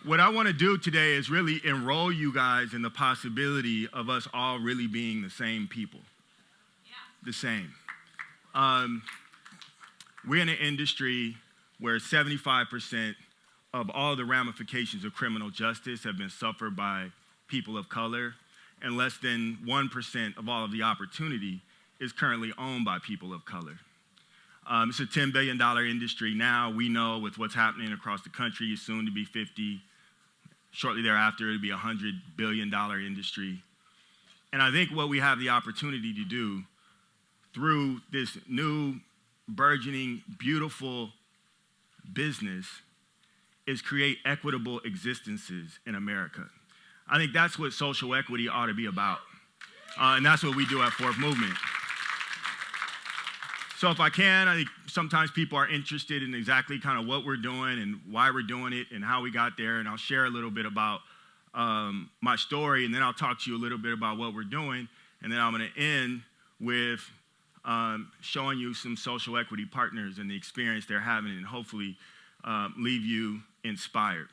What I want to do today is really enroll you guys in the possibility of us all really being the same people. The same. We're in an industry where 75% of all the ramifications of criminal justice have been suffered by people of color, and less than 1% of all of the opportunity is currently owned by people of color. It's a $10 billion industry now. We know with what's happening across the country, it's soon to be 50. Shortly thereafter, it'll be a $100 billion industry. And I think what we have the opportunity to do through this new, burgeoning, beautiful business is create equitable existences in America. I think that's what social equity ought to be about. And that's what we do at Fourth Movement. So if I can, I think sometimes people are interested in exactly kind of what we're doing and why we're doing it and how we got there. And I'll share a little bit about my story, and then I'll talk to you a little bit about what we're doing. And then I'm going to end with showing you some social equity partners and the experience they're having, and hopefully leave you inspired.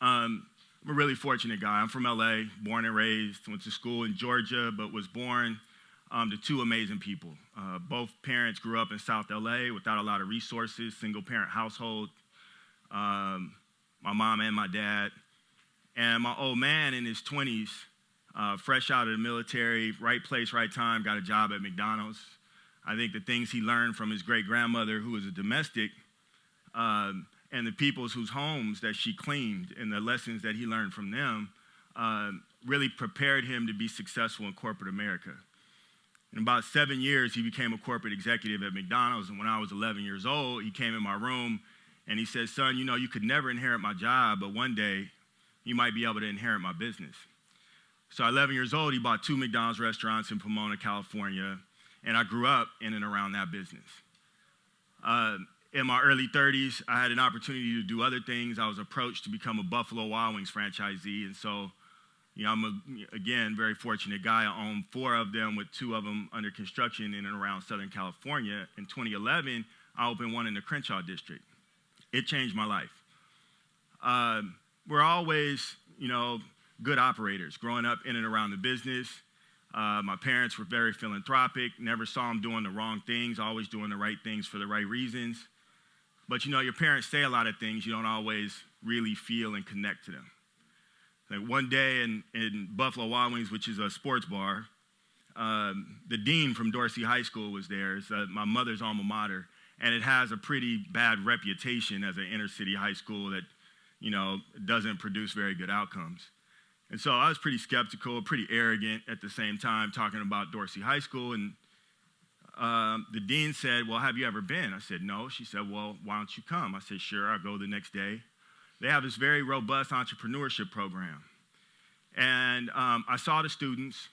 I'm a really fortunate guy. I'm from LA, born and raised, went to school in Georgia, but was born to two amazing people. Both parents grew up in South LA without a lot of resources, single parent household, my mom and my dad. And my old man in his 20s, fresh out of the military, right place, right time, got a job at McDonald's. I think the things he learned from his great-grandmother, who was a domestic, and the peoples whose homes that she cleaned and the lessons that he learned from them really prepared him to be successful in corporate America. In about 7 years, he became a corporate executive at McDonald's, and when I was 11 years old, he came in my room and he said, "Son, you know, you could never inherit my job, but one day you might be able to inherit my business." So at 11 years old, he bought 2 McDonald's restaurants in Pomona, California, and I grew up in and around that business. In my early 30s, I had an opportunity to do other things. I was approached to become a Buffalo Wild Wings franchisee, and so I'm, again, very fortunate guy. I own 4 of them with 2 of them under construction in and around Southern California. In 2011, I opened one in the Crenshaw district. It changed my life. We're always, good operators. Growing up in and around the business, my parents were very philanthropic, never saw them doing the wrong things, always doing the right things for the right reasons. But, your parents say a lot of things you don't always really feel and connect to them. Like one day in Buffalo Wild Wings, which is a sports bar, the dean from Dorsey High School was there. It's my mother's alma mater, and it has a pretty bad reputation as an inner city high school that, doesn't produce very good outcomes. And so I was pretty skeptical, pretty arrogant at the same time, talking about Dorsey High School. And the dean said, "Well, have you ever been?" I said, "No." She said, "Well, why don't you come?" I said, "Sure." I'll go the next day. They have this very robust entrepreneurship program. And I saw the students,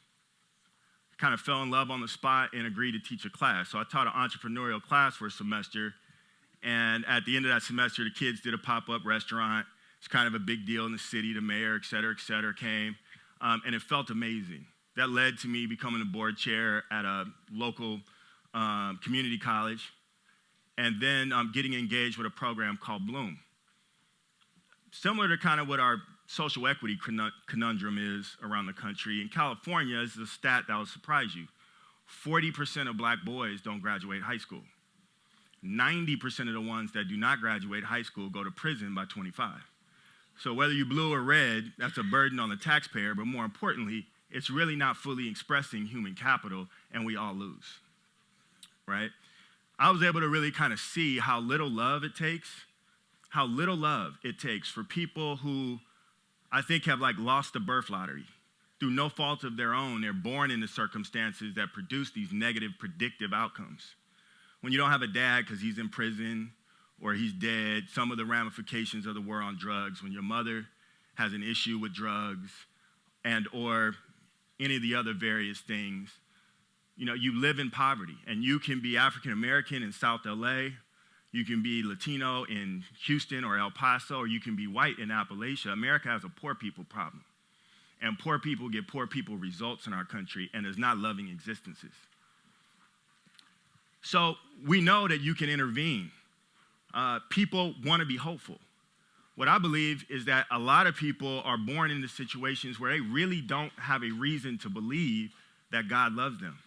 kind of fell in love on the spot, and agreed to teach a class. So I taught an entrepreneurial class for a semester. And at the end of that semester, the kids did a pop-up restaurant. It's kind of a big deal in the city. The mayor, et cetera, came. And it felt amazing. That led to me becoming the board chair at a local community college. And then getting engaged with a program called Bloom. Similar to kind of what our social equity conundrum is around the country. In California, this is a stat that will surprise you. 40% of black boys don't graduate high school. 90% of the ones that do not graduate high school go to prison by 25. So whether you blue or red, that's a burden on the taxpayer, but more importantly, it's really not fully expressing human capital, and we all lose, right? I was able to really kind of see how little love it takes for people who I think have lost the birth lottery. Through no fault of their own, they're born into circumstances that produce these negative predictive outcomes. When you don't have a dad because he's in prison or he's dead, some of the ramifications of the war on drugs, when your mother has an issue with drugs and or any of the other various things, you live in poverty. And you can be African American in South LA, you can be Latino in Houston or El Paso, or you can be white in Appalachia. America has a poor people problem. And poor people get poor people results in our country, and there's not loving existences. So we know that you can intervene. People want to be hopeful. what I believe is that a lot of people are born into situations where they really don't have a reason to believe that God loves them.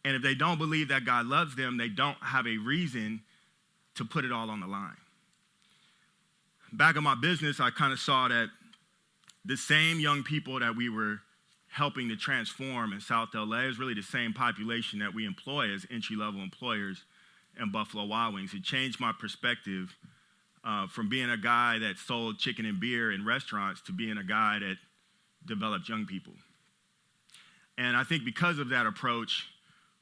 And if they don't believe that God loves them, they don't have a reason to put it all on the line. Back in my business, I kind of saw that the same young people that we were helping to transform in South LA is really the same population that we employ as entry-level employers in Buffalo Wild Wings. It changed my perspective from being a guy that sold chicken and beer in restaurants to being a guy that developed young people. And I think because of that approach,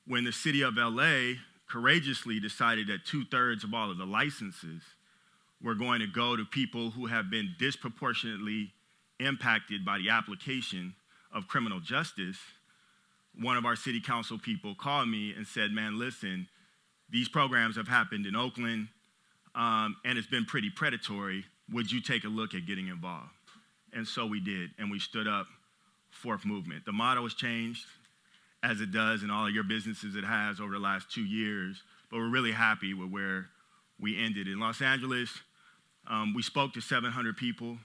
when the city of LA courageously decided that 2/3 of all of the licenses were going to go to people who have been disproportionately impacted by the application of criminal justice, one of our city council people called me and said, man, listen, these programs have happened in Oakland, and it's been pretty predatory. Would you take a look at getting involved? And so we did, and we stood up Fourth Movement. The motto has changed, as it does in all of your businesses it has over the last 2 years, but we're really happy with where we ended. In Los Angeles, we spoke to 700 people.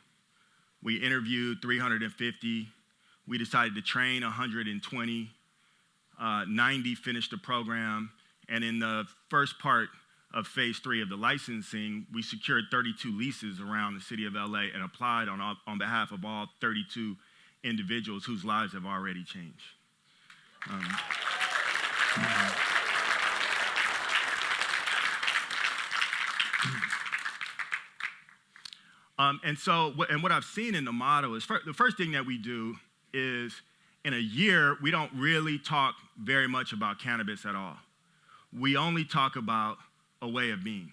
We interviewed 350. We decided to train 120. 90 finished the program. And in the first part of phase 3 of the licensing, we secured 32 leases around the city of LA and applied on behalf of all 32 individuals whose lives have already changed. And what I've seen in the model is the first thing that we do is in a year, we don't really talk very much about cannabis at all. We only talk about a way of being.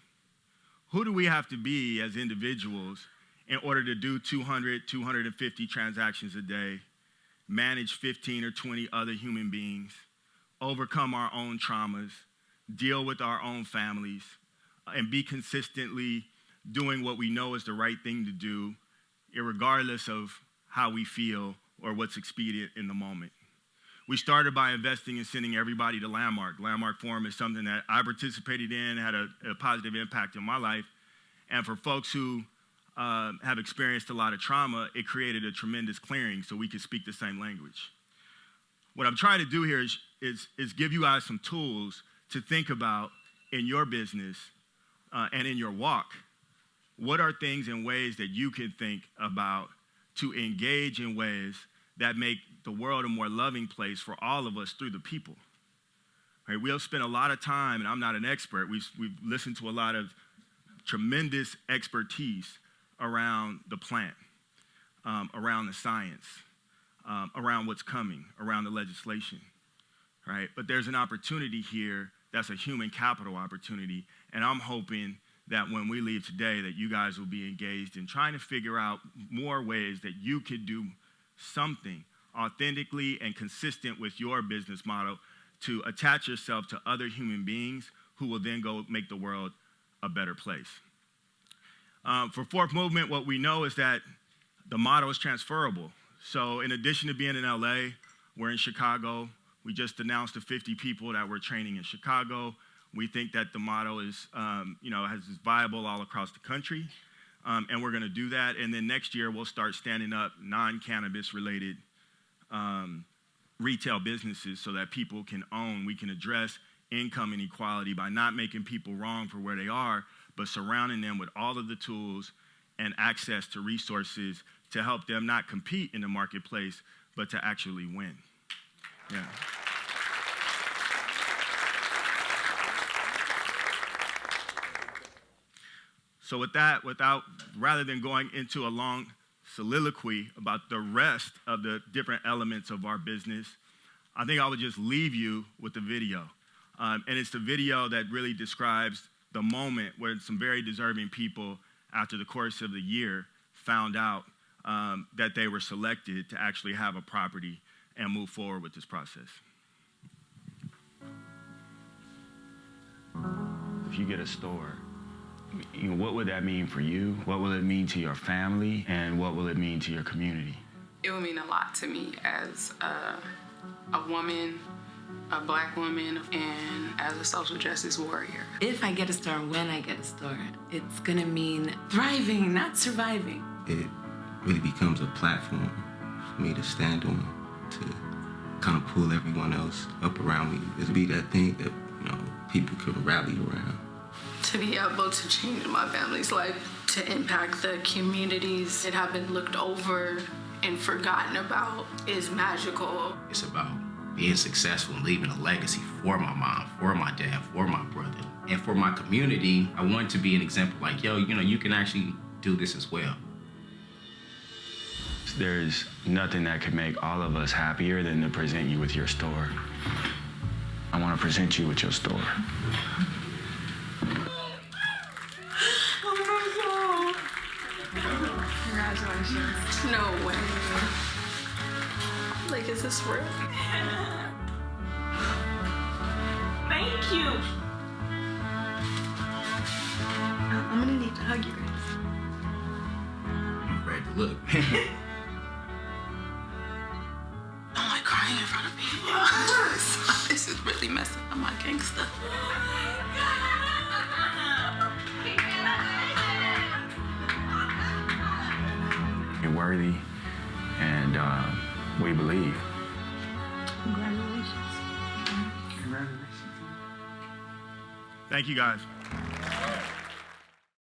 Who do we have to be as individuals in order to do 200, 250 transactions a day, manage 15 or 20 other human beings, overcome our own traumas, deal with our own families, and be consistently doing what we know is the right thing to do, irregardless of how we feel or what's expedient in the moment. We started by investing in sending everybody to Landmark. Landmark Forum is something that I participated in, had a positive impact in my life. And for folks who have experienced a lot of trauma, it created a tremendous clearing so we could speak the same language. What I'm trying to do here is give you guys some tools to think about in your business and in your walk. What are things and ways that you can think about to engage in ways that make the world a more loving place for all of us through the people? Right? We'll spend a lot of time, and I'm not an expert, we've listened to a lot of tremendous expertise around the plant, around the science, around what's coming, around the legislation, right? But there's an opportunity here that's a human capital opportunity, and I'm hoping that when we leave today that you guys will be engaged in trying to figure out more ways that you could do something authentically and consistent with your business model to attach yourself to other human beings who will then go make the world a better place. For Fourth Movement, what we know is that the model is transferable. So in addition to being in LA, we're in Chicago. We just announced the 50 people that we're training in Chicago. We think that the model is viable all across the country, and we're going to do that. And then next year, we'll start standing up non-cannabis related retail businesses so that people can own. We can address income inequality by not making people wrong for where they are, but surrounding them with all of the tools and access to resources to help them not compete in the marketplace, but to actually win. Yeah. So with that, rather than going into a long soliloquy about the rest of the different elements of our business, I think I would just leave you with the video. And it's the video that really describes the moment where some very deserving people, after the course of the year, found out that they were selected to actually have a property and move forward with this process. If you get a store, what would that mean for you? What will it mean to your family? And what will it mean to your community? It will mean a lot to me as a woman a Black woman, and as a social justice warrior. If I get a star, when I get a star, it's gonna mean thriving, not surviving. It really becomes a platform for me to stand on, to kind of pull everyone else up around me. It'd be that thing that, people can rally around. To be able to change my family's life, to impact the communities that have been looked over and forgotten about is magical. It's about being successful and leaving a legacy for my mom, for my dad, for my brother, and for my community. I want to be an example like, you can actually do this as well. There's nothing that could make all of us happier than to present you with your store. I want to present you with your store. Oh my God. Congratulations. No way. Like, is this real? Thank you. I'm gonna need to hug you guys. I'm ready to look. I'm like crying in front of people. This is really messing up my gangster. You're worthy, and we believe. Congratulations. Thank you, guys.